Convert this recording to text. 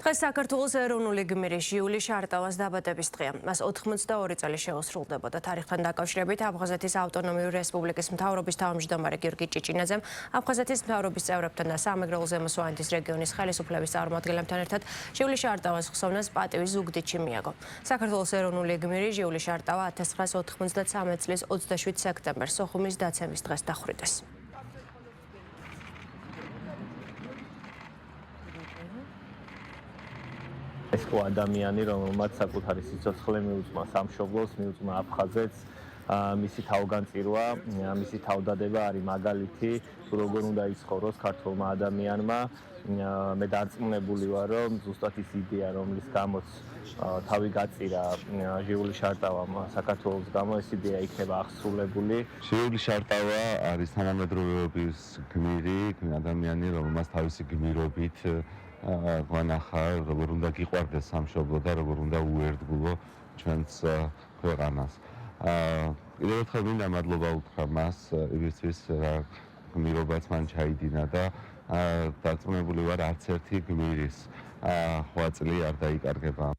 დღეს საქართველოს ეროვნული გმირის ჟიული შარტავას დაბადების დღეა. მას 82 წელი შეუსრულდებოდა. თარიღთან დაკავშირებით აფხაზეთის ავტონომიური რესპუბლიკის მთავრობის თავმჯდომარე გიორგი ჭიჭინაძემ აფხაზეთის მთავრობის წევრებთან და სამეგრელო ზემო სვანეთის რეგიონის ხელისუფლების წარმომადგენლებთან ერთად ჟიული შარტავას ხსოვნას პატივის ზუგდიდში მიაგო. საქართველოს ეროვნული გმირი ჟიული შარტავა 1993 წლის 27 სექტემბერს სოხუმის დაცემის დღეს დახვრიტეს. ეს ხო ადამიანი, რომელმაც საკუთარი სიცოცხლე მიუძღვნა სამშობლოს, მიუძღვნა აფხაზეთს, მისი თავგანწირვა, მისი თავდადება არის მაგალითი, თუ როგორ უნდა იცხოვროს ქართველმა ადამიანმა. მე დარწმუნებული ვარ, რომ ზუსტად ის იდეა, რომლის გამოც თავი გაწირა ჟიული შარტავამ საქართველოს გამო, ეს იდეა იქნება აღსრულებული. ჟიული შარტავა არის თანამედროვეობის გმირი, ადამიანი, რომელმაც თავისი გმირობით გვანახა, როგორ უნდა გიყვარდეს სამშობლო და როგორ უნდა უერთგულო ჩვენს ქვეყანას. კიდევ ერთხელ მინდა მადლობა უთხრა მას იმისთვის, რა გმირობაც მან ჩაიდინა და დარწმუნებული ვარ, არც ერთი გმირის ხვაწლი არ დაიკარგება.